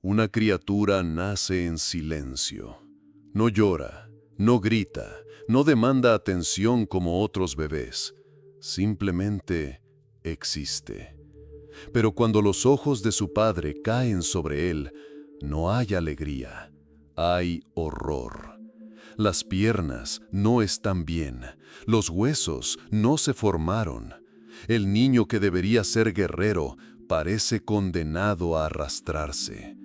Una criatura nace en silencio. No llora, no grita, no demanda atención como otros bebés. Simplemente existe. Pero cuando los ojos de su padre caen sobre él, no hay alegría, hay horror. Las piernas no están bien, los huesos no se formaron. El niño que debería ser guerrero parece condenado a arrastrarse.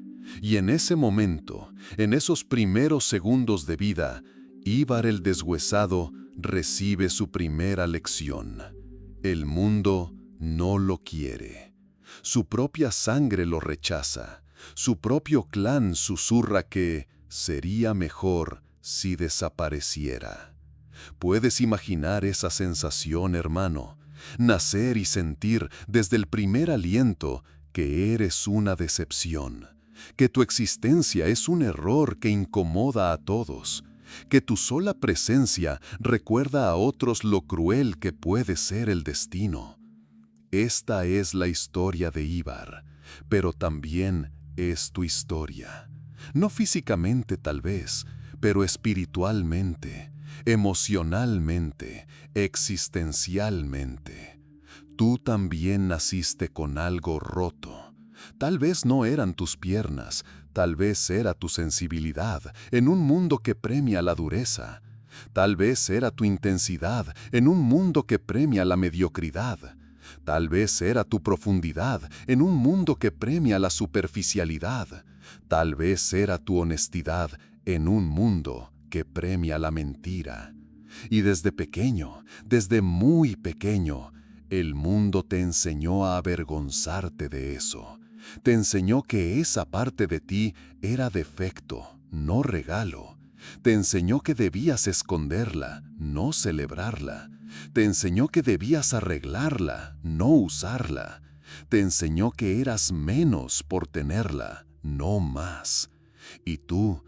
Y en ese momento, en esos primeros segundos de vida, Ivar el deshuesado recibe su primera lección. El mundo no lo quiere. Su propia sangre lo rechaza. Su propio clan susurra que sería mejor si desapareciera. ¿Puedes imaginar esa sensación, hermano? Nacer y sentir desde el primer aliento que eres una decepción, que tu existencia es un error que incomoda a todos, que tu sola presencia recuerda a otros lo cruel que puede ser el destino. Esta es la historia de Ivar, pero también es tu historia. No físicamente tal vez, pero espiritualmente, emocionalmente, existencialmente. Tú también naciste con algo roto. Tal vez no eran tus piernas, tal vez era tu sensibilidad en un mundo que premia la dureza. Tal vez era tu intensidad en un mundo que premia la mediocridad. Tal vez era tu profundidad en un mundo que premia la superficialidad. Tal vez era tu honestidad en un mundo que premia la mentira. Y desde pequeño, desde muy pequeño, el mundo te enseñó a avergonzarte de eso. Te enseñó que esa parte de ti era defecto, no regalo. Te enseñó que debías esconderla, no celebrarla. Te enseñó que debías arreglarla, no usarla. Te enseñó que eras menos por tenerla, no más. Y tú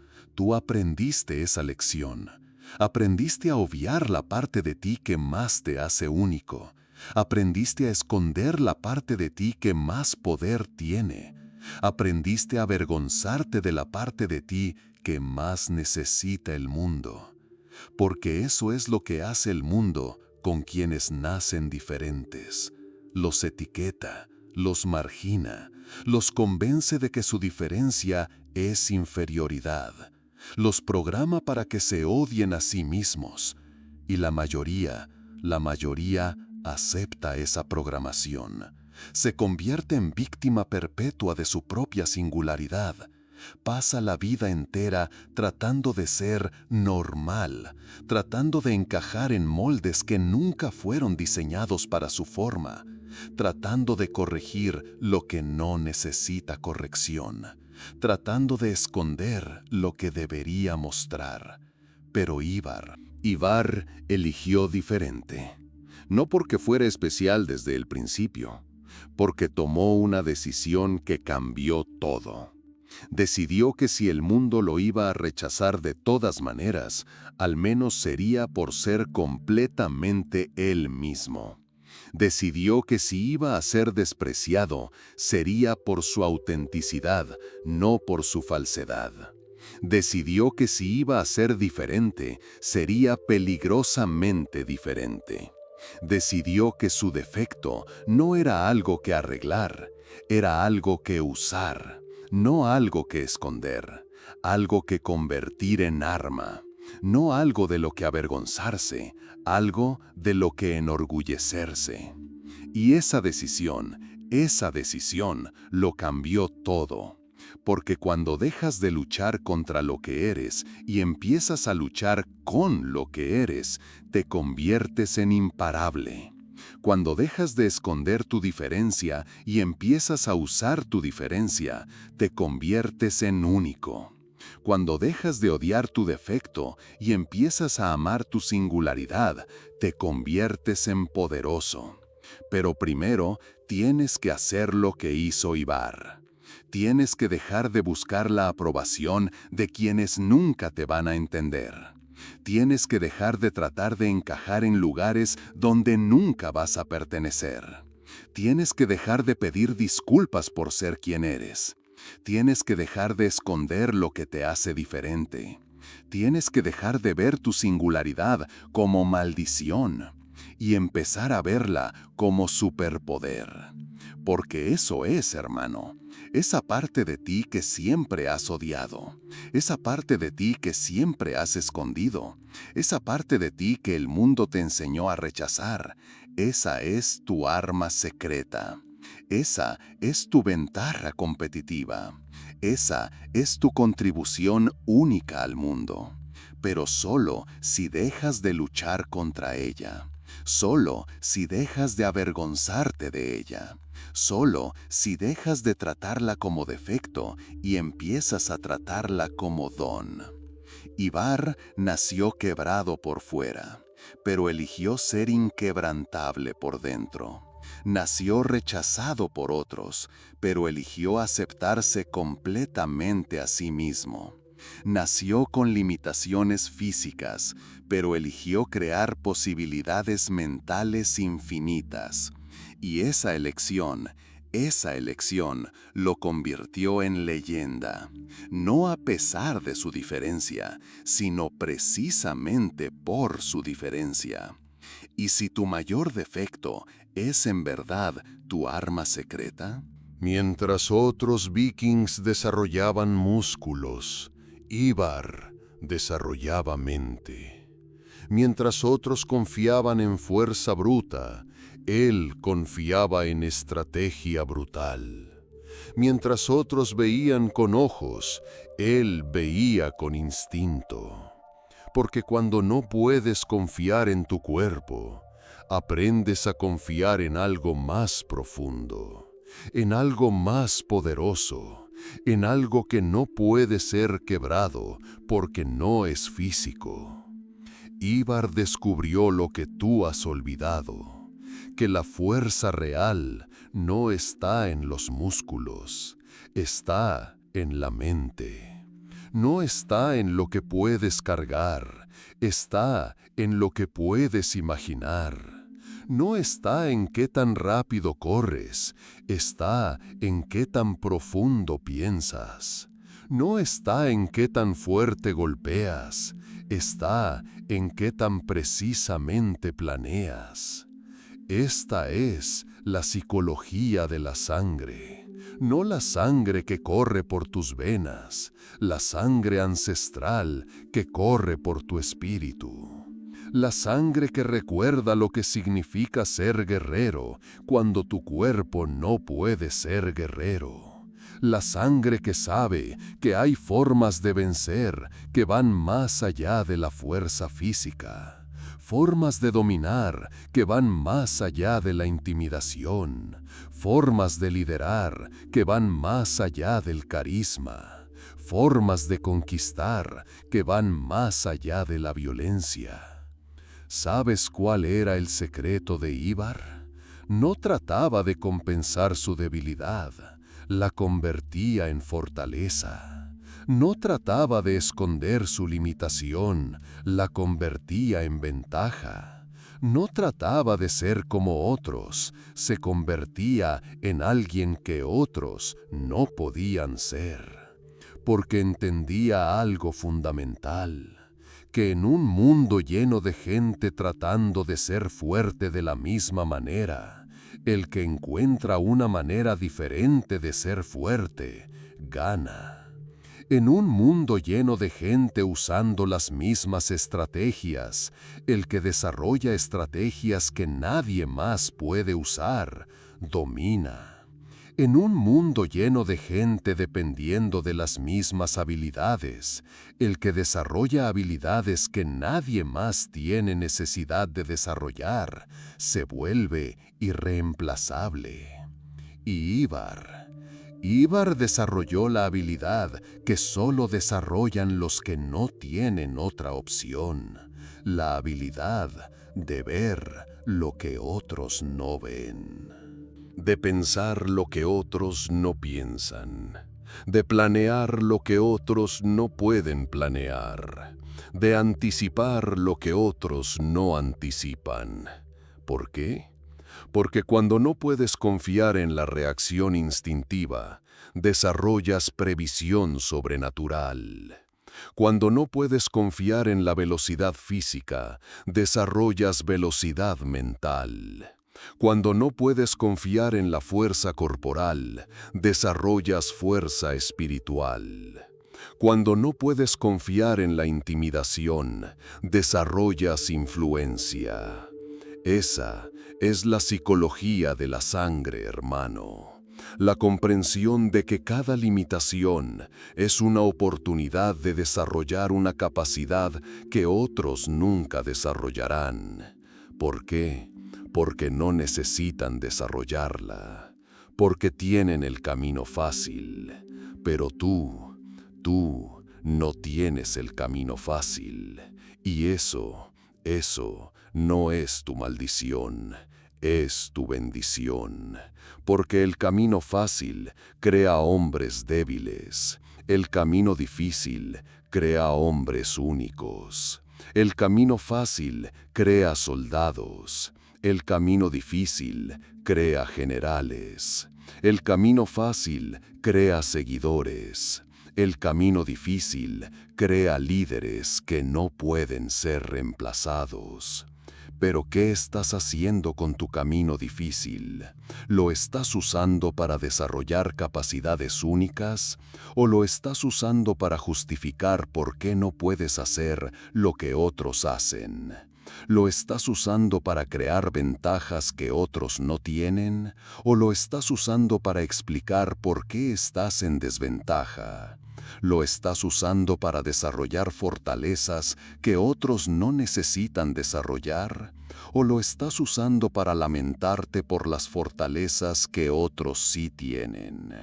aprendiste esa lección. Aprendiste a obviar la parte de ti que más te hace único. Aprendiste a esconder la parte de ti que más poder tiene. Aprendiste a avergonzarte de la parte de ti que más necesita el mundo. Porque eso es lo que hace el mundo con quienes nacen diferentes. Los etiqueta, los margina, los convence de que su diferencia es inferioridad. Los programa para que se odien a sí mismos. Y la mayoría acepta esa programación. Se convierte en víctima perpetua de su propia singularidad. Pasa la vida entera tratando de ser normal, tratando de encajar en moldes que nunca fueron diseñados para su forma, tratando de corregir lo que no necesita corrección, tratando de esconder lo que debería mostrar. Pero Ivar eligió diferente. No porque fuera especial desde el principio, porque tomó una decisión que cambió todo. Decidió que si el mundo lo iba a rechazar de todas maneras, al menos sería por ser completamente él mismo. Decidió que si iba a ser despreciado, sería por su autenticidad, no por su falsedad. Decidió que si iba a ser diferente, sería peligrosamente diferente. Decidió que su defecto no era algo que arreglar, era algo que usar, no algo que esconder, algo que convertir en arma, no algo de lo que avergonzarse, algo de lo que enorgullecerse. Y esa decisión lo cambió todo. Porque cuando dejas de luchar contra lo que eres y empiezas a luchar con lo que eres, te conviertes en imparable. Cuando dejas de esconder tu diferencia y empiezas a usar tu diferencia, te conviertes en único. Cuando dejas de odiar tu defecto y empiezas a amar tu singularidad, te conviertes en poderoso. Pero primero tienes que hacer lo que hizo Ivar. Tienes que dejar de buscar la aprobación de quienes nunca te van a entender. Tienes que dejar de tratar de encajar en lugares donde nunca vas a pertenecer. Tienes que dejar de pedir disculpas por ser quien eres. Tienes que dejar de esconder lo que te hace diferente. Tienes que dejar de ver tu singularidad como maldición y empezar a verla como superpoder. Porque eso es, hermano, esa parte de ti que siempre has odiado, esa parte de ti que siempre has escondido, esa parte de ti que el mundo te enseñó a rechazar, esa es tu arma secreta. Esa es tu ventaja competitiva. Esa es tu contribución única al mundo. Pero solo si dejas de luchar contra ella. Solo si dejas de avergonzarte de ella. Solo si dejas de tratarla como defecto y empiezas a tratarla como don. Ibar nació quebrado por fuera, pero eligió ser inquebrantable por dentro. Nació rechazado por otros, pero eligió aceptarse completamente a sí mismo. Nació con limitaciones físicas, pero eligió crear posibilidades mentales infinitas. Y esa elección lo convirtió en leyenda, no a pesar de su diferencia, sino precisamente por su diferencia. ¿Y si tu mayor defecto es en verdad tu arma secreta? Mientras otros vikings desarrollaban músculos, Ivar desarrollaba mente. Mientras otros confiaban en fuerza bruta, él confiaba en estrategia brutal. Mientras otros veían con ojos, él veía con instinto. Porque cuando no puedes confiar en tu cuerpo, aprendes a confiar en algo más profundo, en algo más poderoso, en algo que no puede ser quebrado porque no es físico. Ivar descubrió lo que tú has olvidado, que la fuerza real no está en los músculos, está en la mente. No está en lo que puedes cargar, está en lo que puedes imaginar. No está en qué tan rápido corres, está en qué tan profundo piensas. No está en qué tan fuerte golpeas, está en qué tan precisamente planeas. Esta es la psicología de la sangre, no la sangre que corre por tus venas, la sangre ancestral que corre por tu espíritu. La sangre que recuerda lo que significa ser guerrero cuando tu cuerpo no puede ser guerrero. La sangre que sabe que hay formas de vencer que van más allá de la fuerza física. Formas de dominar que van más allá de la intimidación. Formas de liderar que van más allá del carisma. Formas de conquistar que van más allá de la violencia. ¿Sabes cuál era el secreto de Ivar? No trataba de compensar su debilidad, la convertía en fortaleza. No trataba de esconder su limitación, la convertía en ventaja. No trataba de ser como otros, se convertía en alguien que otros no podían ser. Porque entendía algo fundamental, que en un mundo lleno de gente tratando de ser fuerte de la misma manera, el que encuentra una manera diferente de ser fuerte, gana. En un mundo lleno de gente usando las mismas estrategias, el que desarrolla estrategias que nadie más puede usar, domina. En un mundo lleno de gente dependiendo de las mismas habilidades, el que desarrolla habilidades que nadie más tiene necesidad de desarrollar, se vuelve irreemplazable. Y Ivar desarrolló la habilidad que solo desarrollan los que no tienen otra opción, la habilidad de ver lo que otros no ven. De pensar lo que otros no piensan, de planear lo que otros no pueden planear, de anticipar lo que otros no anticipan. ¿Por qué? Porque cuando no puedes confiar en la reacción instintiva, desarrollas previsión sobrenatural. Cuando no puedes confiar en la velocidad física, desarrollas velocidad mental. Cuando no puedes confiar en la fuerza corporal, desarrollas fuerza espiritual. Cuando no puedes confiar en la intimidación, desarrollas influencia. Esa es la psicología de la sangre, hermano. La comprensión de que cada limitación es una oportunidad de desarrollar una capacidad que otros nunca desarrollarán. ¿Por qué? Porque no necesitan desarrollarla, porque tienen el camino fácil. Pero tú no tienes el camino fácil. Y eso no es tu maldición, es tu bendición. Porque el camino fácil crea hombres débiles. El camino difícil crea hombres únicos. El camino fácil crea soldados. El camino difícil crea generales. El camino fácil crea seguidores. El camino difícil crea líderes que no pueden ser reemplazados. Pero ¿qué estás haciendo con tu camino difícil? ¿Lo estás usando para desarrollar capacidades únicas o lo estás usando para justificar por qué no puedes hacer lo que otros hacen? ¿Lo estás usando para crear ventajas que otros no tienen o lo estás usando para explicar por qué estás en desventaja? ¿Lo estás usando para desarrollar fortalezas que otros no necesitan desarrollar? ¿O lo estás usando para lamentarte por las fortalezas que otros sí tienen?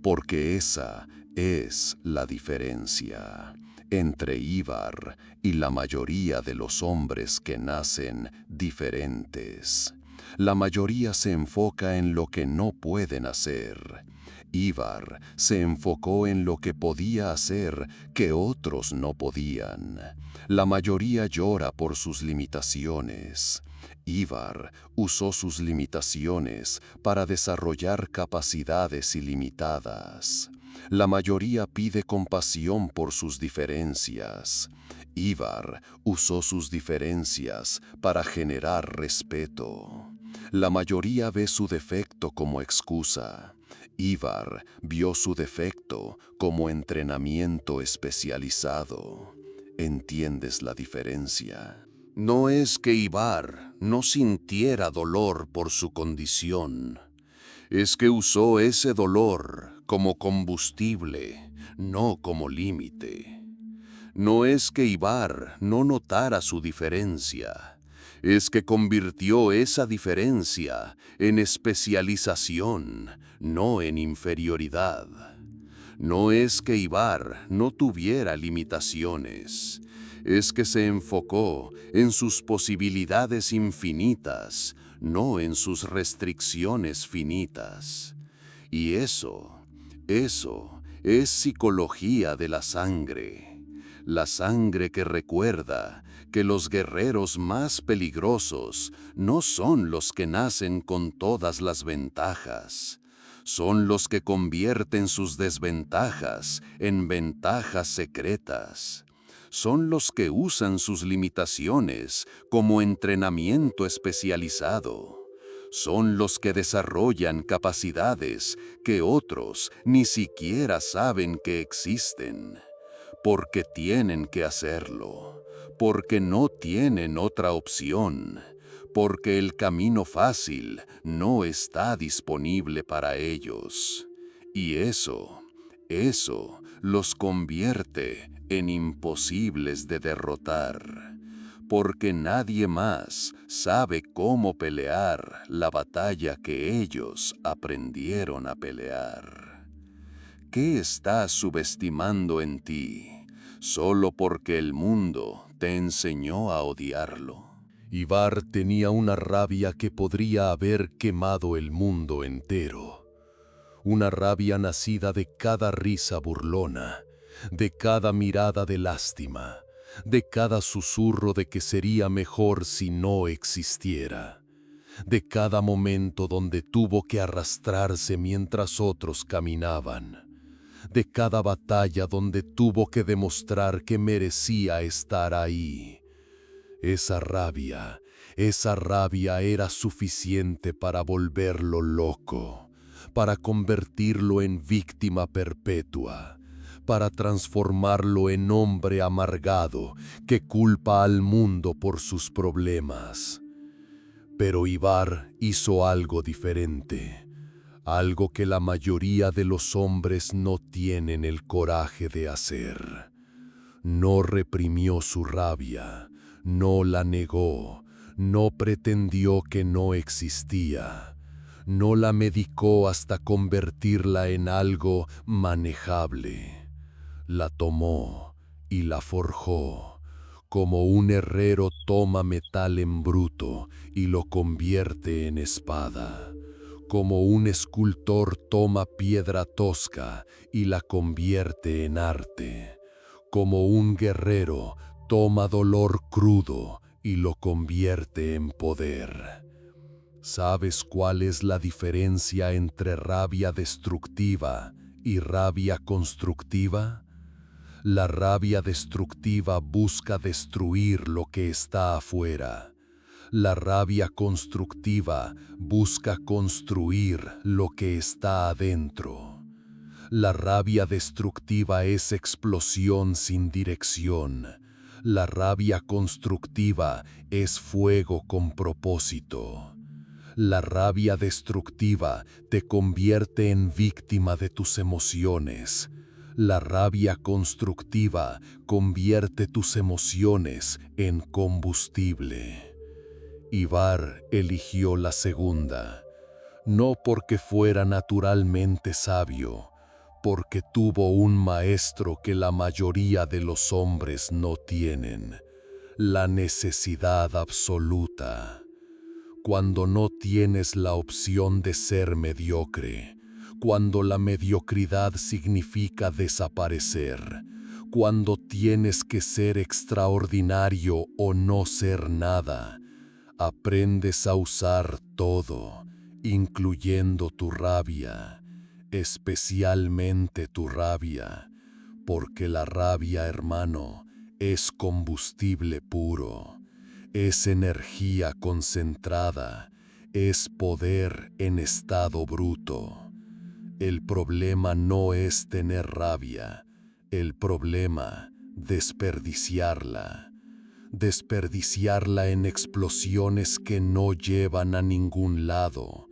Porque esa es la diferencia entre Ivar y la mayoría de los hombres que nacen diferentes. La mayoría se enfoca en lo que no pueden hacer. Ivar se enfocó en lo que podía hacer que otros no podían. La mayoría llora por sus limitaciones. Ivar usó sus limitaciones para desarrollar capacidades ilimitadas. La mayoría pide compasión por sus diferencias. Ivar usó sus diferencias para generar respeto. La mayoría ve su defecto como excusa. Ivar vio su defecto como entrenamiento especializado. ¿Entiendes la diferencia? No es que Ivar no sintiera dolor por su condición. Es que usó ese dolor como combustible, no como límite. No es que Ivar no notara su diferencia. Es que convirtió esa diferencia en especialización, no en inferioridad. No es que Ivar no tuviera limitaciones. Es que se enfocó en sus posibilidades infinitas, no en sus restricciones finitas. Y eso es psicología de la sangre. La sangre que recuerda que los guerreros más peligrosos no son los que nacen con todas las ventajas. Son los que convierten sus desventajas en ventajas secretas. Son los que usan sus limitaciones como entrenamiento especializado. Son los que desarrollan capacidades que otros ni siquiera saben que existen. Porque tienen que hacerlo, porque no tienen otra opción, porque el camino fácil no está disponible para ellos. Y eso los convierte en imposibles de derrotar, porque nadie más sabe cómo pelear la batalla que ellos aprendieron a pelear. ¿Qué estás subestimando en ti solo porque el mundo te enseñó a odiarlo? Ivar tenía una rabia que podría haber quemado el mundo entero. Una rabia nacida de cada risa burlona, de cada mirada de lástima, de cada susurro de que sería mejor si no existiera, de cada momento donde tuvo que arrastrarse mientras otros caminaban, de cada batalla donde tuvo que demostrar que merecía estar ahí. Esa rabia era suficiente para volverlo loco, para convertirlo en víctima perpetua, para transformarlo en hombre amargado que culpa al mundo por sus problemas. Pero Ivar hizo algo diferente, algo que la mayoría de los hombres no tienen el coraje de hacer. No reprimió su rabia, no la negó, no pretendió que no existía, no la medicó hasta convertirla en algo manejable. La tomó y la forjó, como un herrero toma metal en bruto y lo convierte en espada, como un escultor toma piedra tosca y la convierte en arte, como un guerrero toma dolor crudo y lo convierte en poder. ¿Sabes cuál es la diferencia entre rabia destructiva y rabia constructiva? La rabia destructiva busca destruir lo que está afuera. La rabia constructiva busca construir lo que está adentro. La rabia destructiva es explosión sin dirección. La rabia constructiva es fuego con propósito. La rabia destructiva te convierte en víctima de tus emociones. La rabia constructiva convierte tus emociones en combustible. Ivar eligió la segunda, no porque fuera naturalmente sabio, porque tuvo un maestro que la mayoría de los hombres no tienen: la necesidad absoluta. Cuando no tienes la opción de ser mediocre, cuando la mediocridad significa desaparecer, cuando tienes que ser extraordinario o no ser nada, aprendes a usar todo, incluyendo tu rabia, especialmente tu rabia, porque la rabia, hermano, es combustible puro. Es energía concentrada, es poder en estado bruto. El problema no es tener rabia, el problema, desperdiciarla. Desperdiciarla en explosiones que no llevan a ningún lado.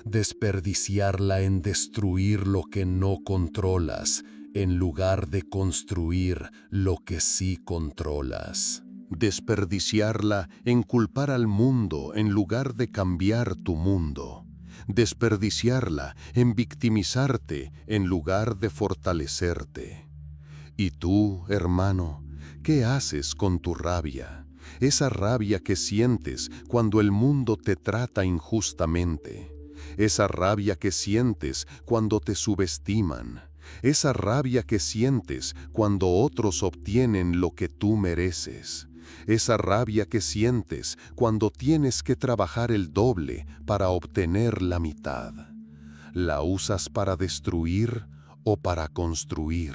Desperdiciarla en destruir lo que no controlas, en lugar de construir lo que sí controlas. Desperdiciarla en culpar al mundo en lugar de cambiar tu mundo. Desperdiciarla en victimizarte en lugar de fortalecerte. ¿Y tú, hermano, qué haces con tu rabia? Esa rabia que sientes cuando el mundo te trata injustamente. Esa rabia que sientes cuando te subestiman. Esa rabia que sientes cuando otros obtienen lo que tú mereces. Esa rabia que sientes cuando tienes que trabajar el doble para obtener la mitad. ¿La usas para destruir o para construir?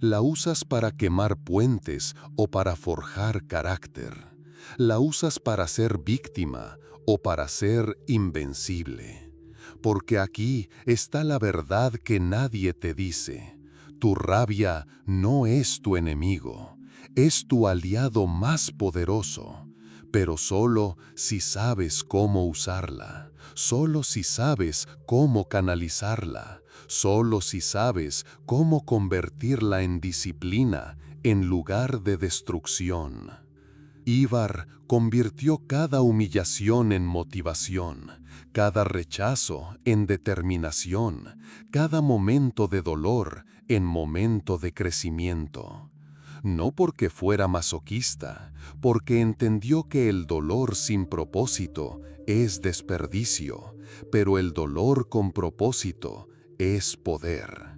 ¿La usas para quemar puentes o para forjar carácter? ¿La usas para ser víctima o para ser invencible? Porque aquí está la verdad que nadie te dice. Tu rabia no es tu enemigo. Es tu aliado más poderoso, pero solo si sabes cómo usarla, solo si sabes cómo canalizarla, solo si sabes cómo convertirla en disciplina en lugar de destrucción. Ivar convirtió cada humillación en motivación, cada rechazo en determinación, cada momento de dolor en momento de crecimiento. No porque fuera masoquista, porque entendió que el dolor sin propósito es desperdicio, pero el dolor con propósito es poder.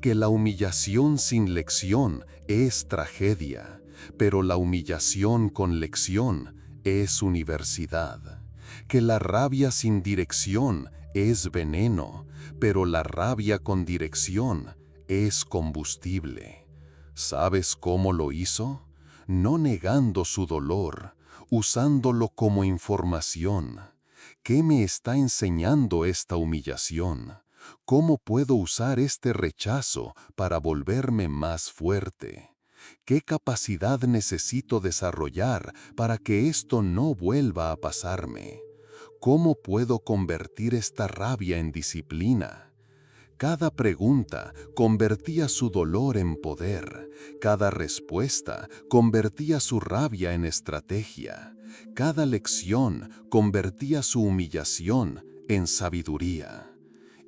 Que la humillación sin lección es tragedia, pero la humillación con lección es universidad. que la rabia sin dirección es veneno, pero la rabia con dirección es combustible. ¿Sabes cómo lo hizo? No negando su dolor, usándolo como información. ¿Qué me está enseñando esta humillación? ¿Cómo puedo usar este rechazo para volverme más fuerte? ¿Qué capacidad necesito desarrollar para que esto no vuelva a pasarme? ¿Cómo puedo convertir esta rabia en disciplina? Cada pregunta convertía su dolor en poder. Cada respuesta convertía su rabia en estrategia. Cada lección convertía su humillación en sabiduría.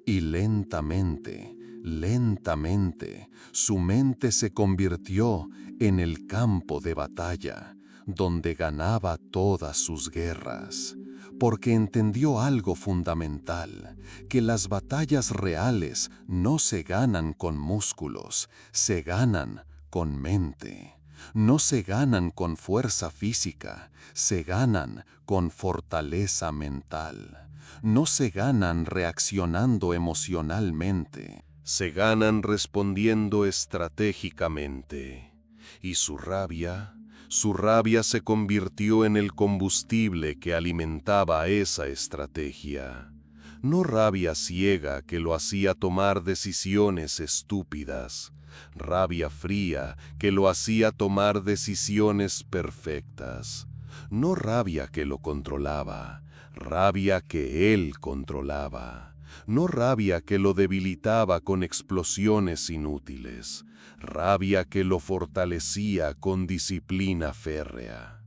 Y lentamente, lentamente, su mente se convirtió en el campo de batalla, donde ganaba todas sus guerras, porque entendió algo fundamental, que las batallas reales no se ganan con músculos, se ganan con mente. No se ganan con fuerza física, se ganan con fortaleza mental. No se ganan reaccionando emocionalmente. Se ganan respondiendo estratégicamente. Y su rabia se convirtió en el combustible que alimentaba esa estrategia. No rabia ciega que lo hacía tomar decisiones estúpidas, rabia fría que lo hacía tomar decisiones perfectas. No rabia que lo controlaba, rabia que él controlaba. No rabia que lo debilitaba con explosiones inútiles, rabia que lo fortalecía con disciplina férrea.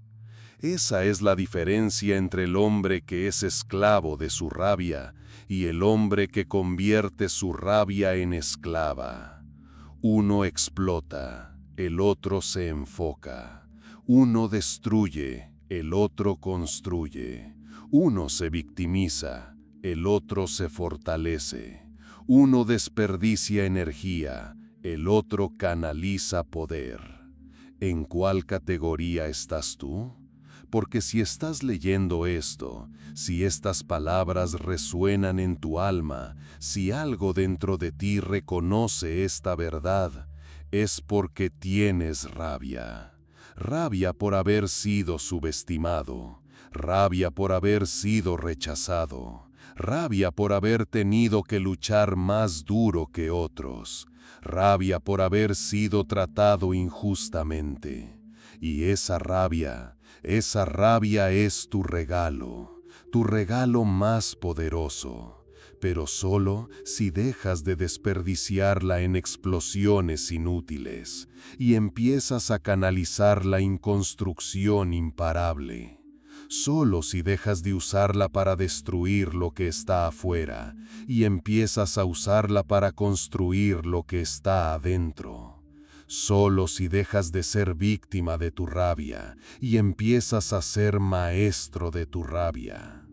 Esa es la diferencia entre el hombre que es esclavo de su rabia y el hombre que convierte su rabia en esclava. Uno explota, el otro se enfoca. Uno destruye, el otro construye. Uno se victimiza, el otro se fortalece. Uno desperdicia energía, el otro canaliza poder. ¿En cuál categoría estás tú? Porque si estás leyendo esto, si estas palabras resuenan en tu alma, si algo dentro de ti reconoce esta verdad, es porque tienes rabia. Rabia por haber sido subestimado, rabia por haber sido rechazado, rabia por haber tenido que luchar más duro que otros, rabia por haber sido tratado injustamente. Y esa rabia es tu regalo más poderoso, pero solo si dejas de desperdiciarla en explosiones inútiles y empiezas a canalizarla en construcción imparable. Solo si dejas de usarla para destruir lo que está afuera y empiezas a usarla para construir lo que está adentro. Solo si dejas de ser víctima de tu rabia y empiezas a ser maestro de tu rabia.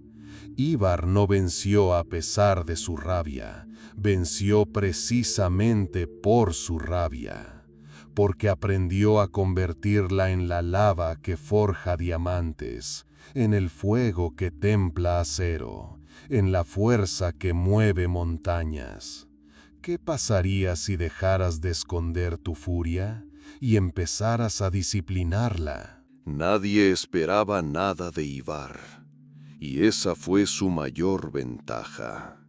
Ivar no venció a pesar de su rabia, venció precisamente por su rabia, porque aprendió a convertirla en la lava que forja diamantes, en el fuego que templa acero, en la fuerza que mueve montañas. ¿Qué pasaría si dejaras de esconder tu furia y empezaras a disciplinarla? Nadie esperaba nada de Ivar, y esa fue su mayor ventaja.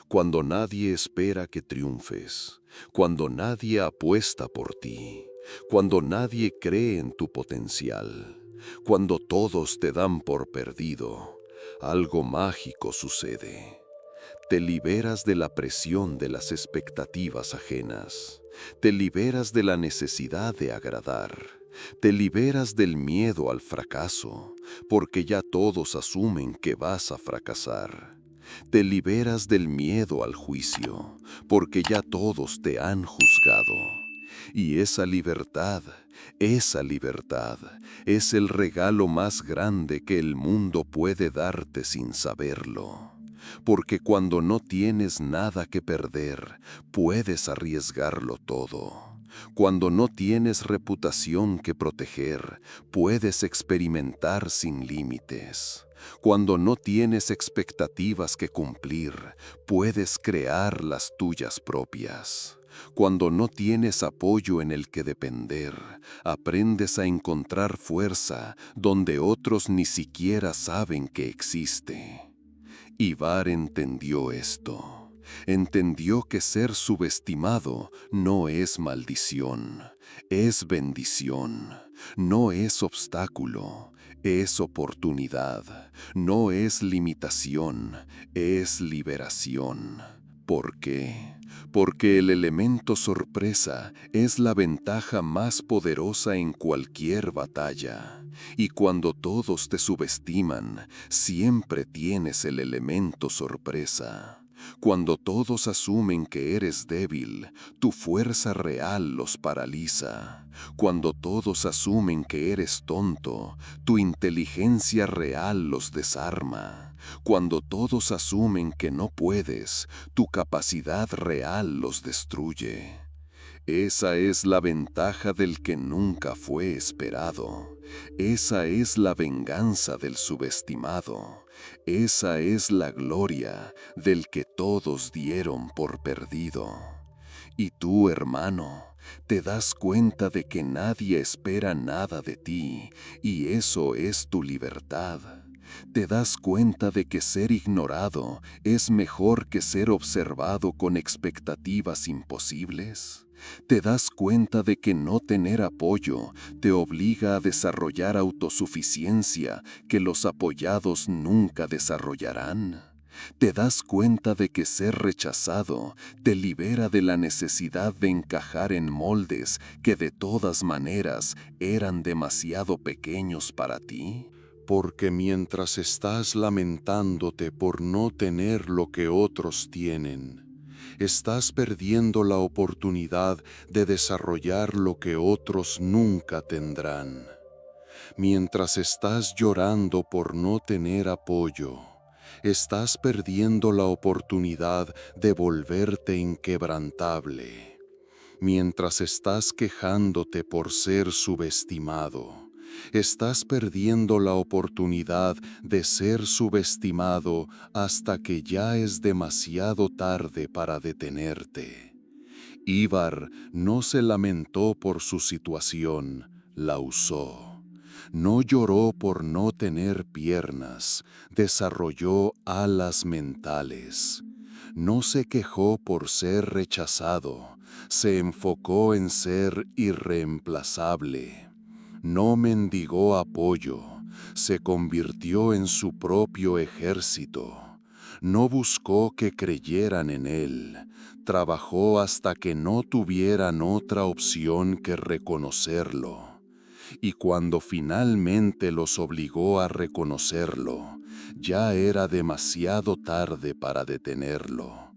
Cuando nadie espera que triunfes, cuando nadie apuesta por ti, cuando nadie cree en tu potencial, cuando todos te dan por perdido, algo mágico sucede. Te liberas de la presión de las expectativas ajenas. Te liberas de la necesidad de agradar. Te liberas del miedo al fracaso, porque ya todos asumen que vas a fracasar. Te liberas del miedo al juicio, porque ya todos te han juzgado. Y esa libertad es el regalo más grande que el mundo puede darte sin saberlo. Porque cuando no tienes nada que perder, puedes arriesgarlo todo. Cuando no tienes reputación que proteger, puedes experimentar sin límites. Cuando no tienes expectativas que cumplir, puedes crear las tuyas propias. Cuando no tienes apoyo en el que depender, aprendes a encontrar fuerza donde otros ni siquiera saben que existe. Ivar entendió esto. Entendió que ser subestimado no es maldición, es bendición, no es obstáculo, es oportunidad, no es limitación, es liberación. ¿Por qué? Porque el elemento sorpresa es la ventaja más poderosa en cualquier batalla. Y cuando todos te subestiman, siempre tienes el elemento sorpresa. Cuando todos asumen que eres débil, tu fuerza real los paraliza. Cuando todos asumen que eres tonto, tu inteligencia real los desarma. Cuando todos asumen que no puedes, tu capacidad real los destruye. Esa es la ventaja del que nunca fue esperado. Esa es la venganza del subestimado. Esa es la gloria del que todos dieron por perdido. Y tú, hermano, te das cuenta de que nadie espera nada de ti, y eso es tu libertad. ¿Te das cuenta de que ser ignorado es mejor que ser observado con expectativas imposibles? ¿Te das cuenta de que no tener apoyo te obliga a desarrollar autosuficiencia que los apoyados nunca desarrollarán? ¿Te das cuenta de que ser rechazado te libera de la necesidad de encajar en moldes que de todas maneras eran demasiado pequeños para ti? Porque mientras estás lamentándote por no tener lo que otros tienen, estás perdiendo la oportunidad de desarrollar lo que otros nunca tendrán. Mientras estás llorando por no tener apoyo, estás perdiendo la oportunidad de volverte inquebrantable. Mientras estás quejándote por ser subestimado, estás perdiendo la oportunidad de ser subestimado hasta que ya es demasiado tarde para detenerte. Ivar no se lamentó por su situación, la usó. No lloró por no tener piernas, desarrolló alas mentales. No se quejó por ser rechazado, se enfocó en ser irreemplazable. No mendigó apoyo, se convirtió en su propio ejército. No buscó que creyeran en él, trabajó hasta que no tuvieran otra opción que reconocerlo. Y cuando finalmente los obligó a reconocerlo, ya era demasiado tarde para detenerlo.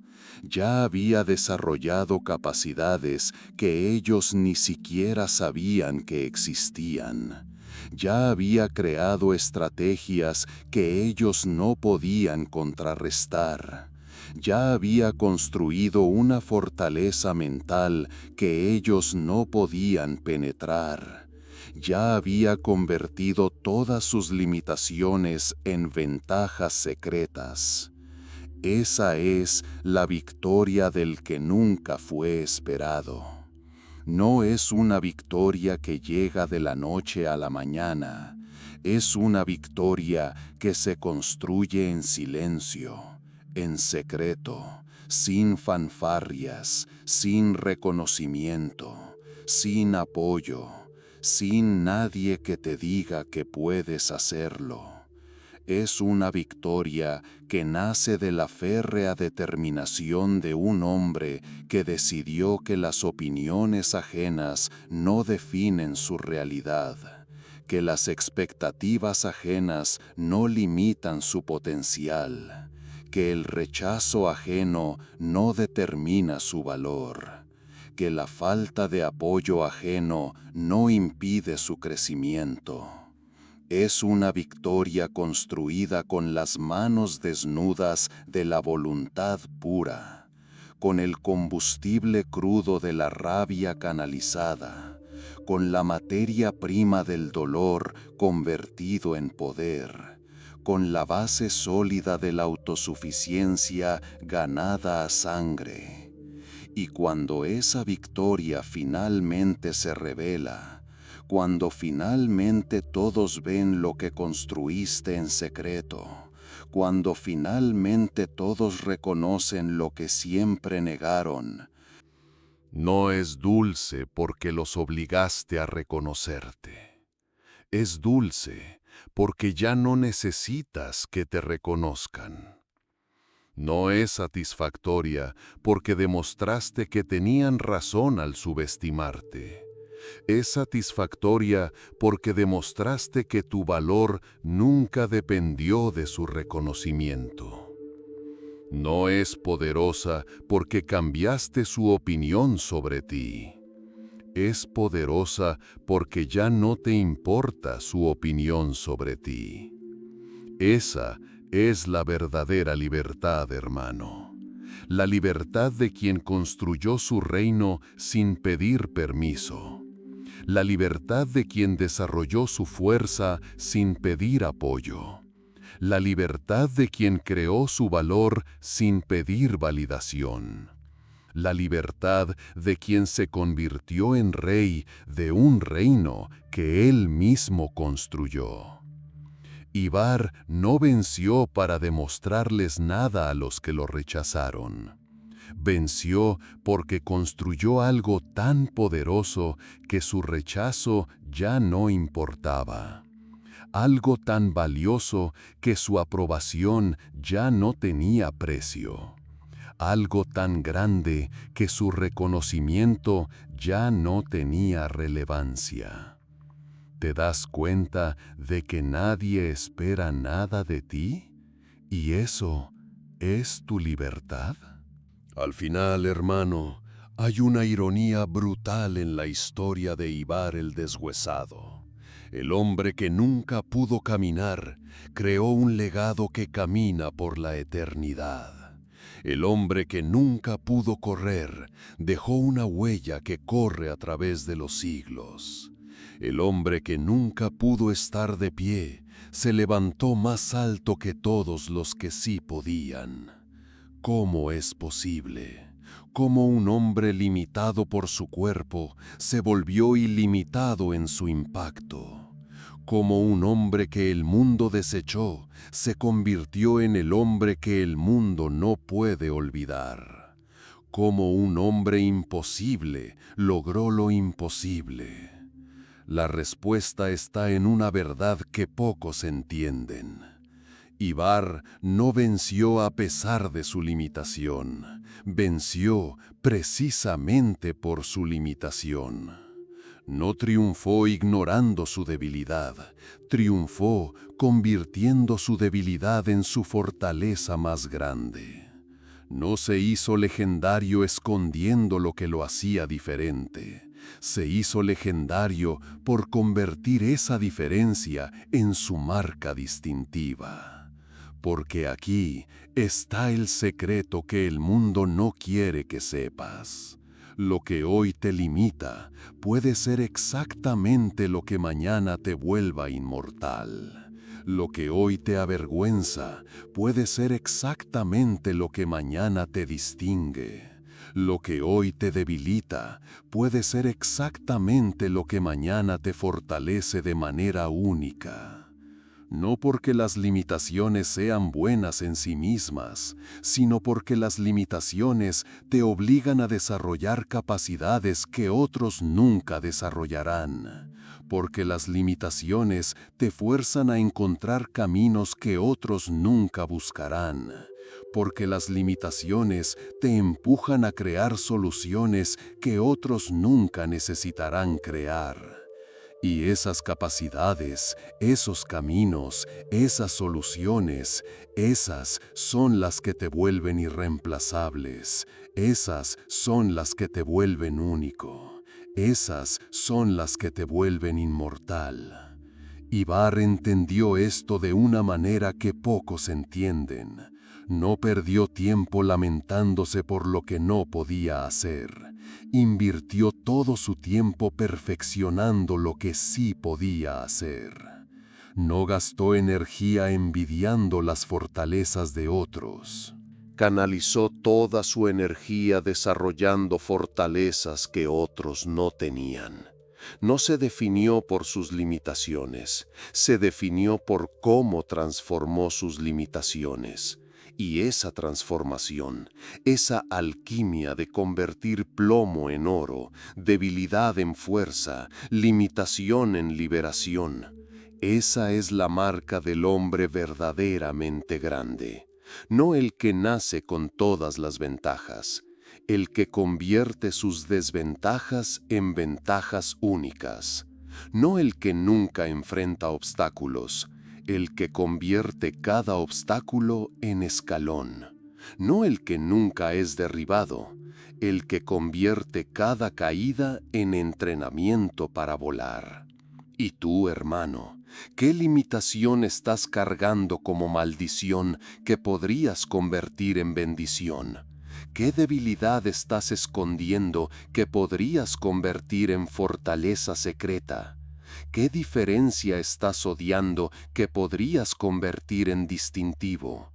Ya había desarrollado capacidades que ellos ni siquiera sabían que existían. Ya había creado estrategias que ellos no podían contrarrestar. Ya había construido una fortaleza mental que ellos no podían penetrar. Ya había convertido todas sus limitaciones en ventajas secretas. Esa es la victoria del que nunca fue esperado. No es una victoria que llega de la noche a la mañana, es una victoria que se construye en silencio, en secreto, sin fanfarrias, sin reconocimiento, sin apoyo, sin nadie que te diga que puedes hacerlo. Es una victoria que nace de la férrea determinación de un hombre que decidió que las opiniones ajenas no definen su realidad, que las expectativas ajenas no limitan su potencial, que el rechazo ajeno no determina su valor, que la falta de apoyo ajeno no impide su crecimiento. Es una victoria construida con las manos desnudas de la voluntad pura, con el combustible crudo de la rabia canalizada, con la materia prima del dolor convertido en poder, con la base sólida de la autosuficiencia ganada a sangre. Y cuando esa victoria finalmente se revela, cuando finalmente todos ven lo que construiste en secreto, cuando finalmente todos reconocen lo que siempre negaron, no es dulce porque los obligaste a reconocerte. Es dulce porque ya no necesitas que te reconozcan. No es satisfactoria porque demostraste que tenían razón al subestimarte. Es satisfactoria porque demostraste que tu valor nunca dependió de su reconocimiento. No es poderosa porque cambiaste su opinión sobre ti. Es poderosa porque ya no te importa su opinión sobre ti. Esa es la verdadera libertad, hermano. La libertad de quien construyó su reino sin pedir permiso. La libertad de quien desarrolló su fuerza sin pedir apoyo. La libertad de quien creó su valor sin pedir validación. La libertad de quien se convirtió en rey de un reino que él mismo construyó. Ibar no venció para demostrarles nada a los que lo rechazaron. Venció porque construyó algo tan poderoso que su rechazo ya no importaba. Algo tan valioso que su aprobación ya no tenía precio. Algo tan grande que su reconocimiento ya no tenía relevancia. ¿Te das cuenta de que nadie espera nada de ti? ¿Y eso es tu libertad? Al final, hermano, hay una ironía brutal en la historia de Ibar el Deshuesado. El hombre que nunca pudo caminar creó un legado que camina por la eternidad. El hombre que nunca pudo correr dejó una huella que corre a través de los siglos. El hombre que nunca pudo estar de pie se levantó más alto que todos los que sí podían. ¿Cómo es posible? ¿Cómo un hombre limitado por su cuerpo se volvió ilimitado en su impacto? ¿Cómo un hombre que el mundo desechó se convirtió en el hombre que el mundo no puede olvidar? ¿Cómo un hombre imposible logró lo imposible? La respuesta está en una verdad que pocos entienden. Ibar no venció a pesar de su limitación, venció precisamente por su limitación. No triunfó ignorando su debilidad, triunfó convirtiendo su debilidad en su fortaleza más grande. No se hizo legendario escondiendo lo que lo hacía diferente. Se hizo legendario por convertir esa diferencia en su marca distintiva. Porque aquí está el secreto que el mundo no quiere que sepas. Lo que hoy te limita puede ser exactamente lo que mañana te vuelva inmortal. Lo que hoy te avergüenza puede ser exactamente lo que mañana te distingue. Lo que hoy te debilita puede ser exactamente lo que mañana te fortalece de manera única. No porque las limitaciones sean buenas en sí mismas, sino porque las limitaciones te obligan a desarrollar capacidades que otros nunca desarrollarán. Porque las limitaciones te fuerzan a encontrar caminos que otros nunca buscarán. Porque las limitaciones te empujan a crear soluciones que otros nunca necesitarán crear. Y esas capacidades, esos caminos, esas soluciones, esas son las que te vuelven irreemplazables. Esas son las que te vuelven único. Esas son las que te vuelven inmortal. Ibar entendió esto de una manera que pocos entienden. No perdió tiempo lamentándose por lo que no podía hacer. Invirtió todo su tiempo perfeccionando lo que sí podía hacer. No gastó energía envidiando las fortalezas de otros. Canalizó toda su energía desarrollando fortalezas que otros no tenían. No se definió por sus limitaciones, se definió por cómo transformó sus limitaciones. Y esa transformación, esa alquimia de convertir plomo en oro, debilidad en fuerza, limitación en liberación, esa es la marca del hombre verdaderamente grande. No el que nace con todas las ventajas, el que convierte sus desventajas en ventajas únicas. No el que nunca enfrenta obstáculos, el que convierte cada obstáculo en escalón. No el que nunca es derribado, el que convierte cada caída en entrenamiento para volar. Y tú, hermano, ¿qué limitación estás cargando como maldición que podrías convertir en bendición? ¿Qué debilidad estás escondiendo que podrías convertir en fortaleza secreta? ¿Qué diferencia estás odiando que podrías convertir en distintivo?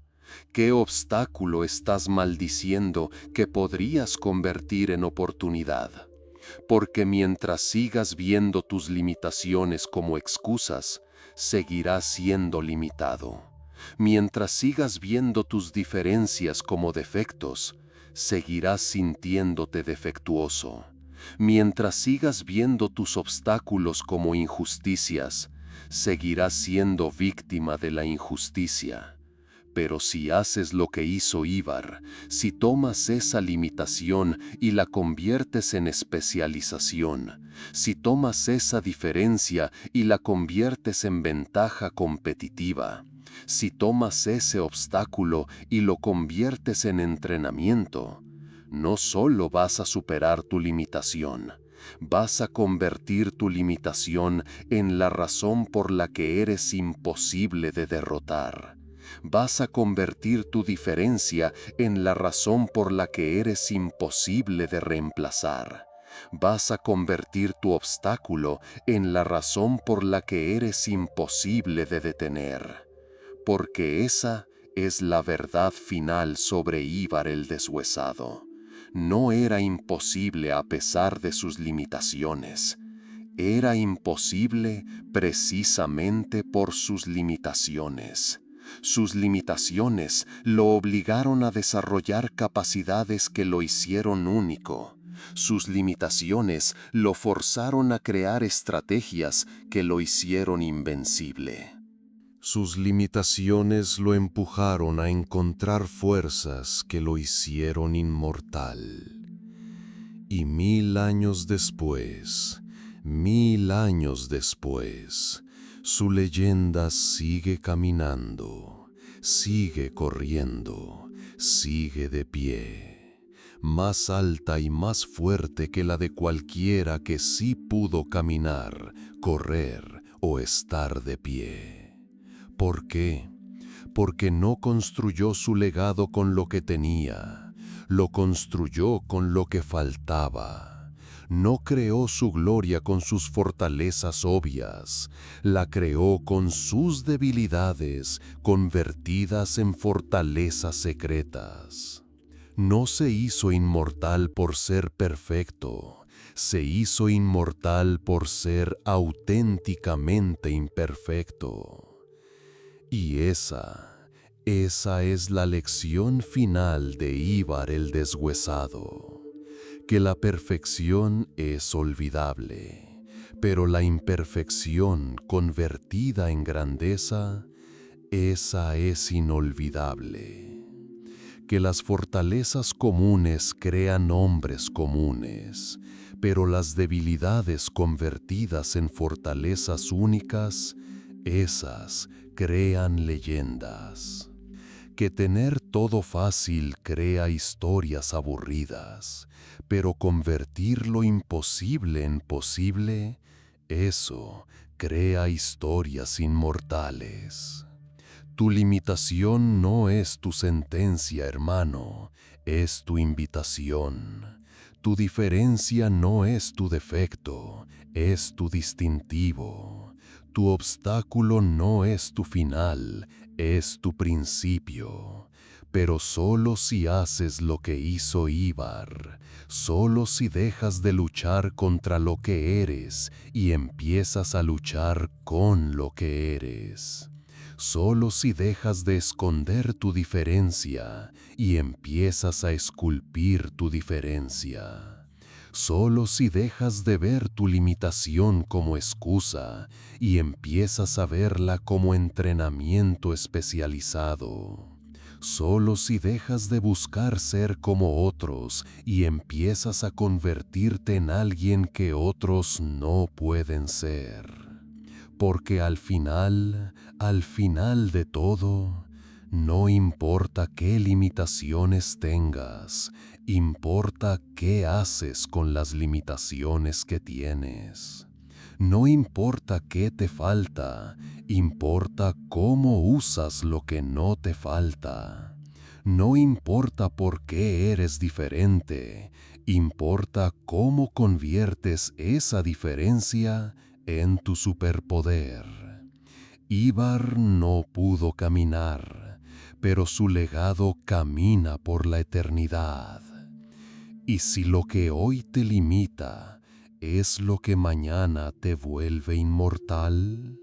¿Qué obstáculo estás maldiciendo que podrías convertir en oportunidad? Porque mientras sigas viendo tus limitaciones como excusas, seguirás siendo limitado. Mientras sigas viendo tus diferencias como defectos, seguirás sintiéndote defectuoso. Mientras sigas viendo tus obstáculos como injusticias, seguirás siendo víctima de la injusticia. Pero si haces lo que hizo Ivar, si tomas esa limitación y la conviertes en especialización, si tomas esa diferencia y la conviertes en ventaja competitiva, si tomas ese obstáculo y lo conviertes en entrenamiento, no solo vas a superar tu limitación, vas a convertir tu limitación en la razón por la que eres imposible de derrotar. Vas a convertir tu diferencia en la razón por la que eres imposible de reemplazar. Vas a convertir tu obstáculo en la razón por la que eres imposible de detener. Porque esa es la verdad final sobre Ivar el Deshuesado. No era imposible a pesar de sus limitaciones. Era imposible precisamente por sus limitaciones. Sus limitaciones lo obligaron a desarrollar capacidades que lo hicieron único. Sus limitaciones lo forzaron a crear estrategias que lo hicieron invencible. Sus limitaciones lo empujaron a encontrar fuerzas que lo hicieron inmortal. Y 1000 años después, su leyenda sigue caminando, sigue corriendo, sigue de pie, más alta y más fuerte que la de cualquiera que sí pudo caminar, correr o estar de pie. ¿Por qué? Porque no construyó su legado con lo que tenía, lo construyó con lo que faltaba. No creó su gloria con sus fortalezas obvias, la creó con sus debilidades convertidas en fortalezas secretas. No se hizo inmortal por ser perfecto, se hizo inmortal por ser auténticamente imperfecto. Y esa es la lección final de Ivar el Deshuesado. Que la perfección es olvidable, pero la imperfección convertida en grandeza, esa es inolvidable. Que las fortalezas comunes crean hombres comunes, pero las debilidades convertidas en fortalezas únicas, esas crean leyendas. Que tener todo fácil crea historias aburridas, pero convertir lo imposible en posible, eso crea historias inmortales. Tu limitación no es tu sentencia, hermano, es tu invitación. Tu diferencia no es tu defecto, es tu distintivo. Tu obstáculo no es tu final, es tu principio. Pero solo si haces lo que hizo Ibar, solo si dejas de luchar contra lo que eres y empiezas a luchar con lo que eres. Solo si dejas de esconder tu diferencia y empiezas a esculpir tu diferencia. Solo si dejas de ver tu limitación como excusa y empiezas a verla como entrenamiento especializado. Solo si dejas de buscar ser como otros y empiezas a convertirte en alguien que otros no pueden ser. Porque al final de todo, no importa qué limitaciones tengas, importa qué haces con las limitaciones que tienes. No importa qué te falta, importa cómo usas lo que no te falta. No importa por qué eres diferente, importa cómo conviertes esa diferencia en tu superpoder. Ibar no pudo caminar, pero su legado camina por la eternidad. Y si lo que hoy te limita es lo que mañana te vuelve inmortal,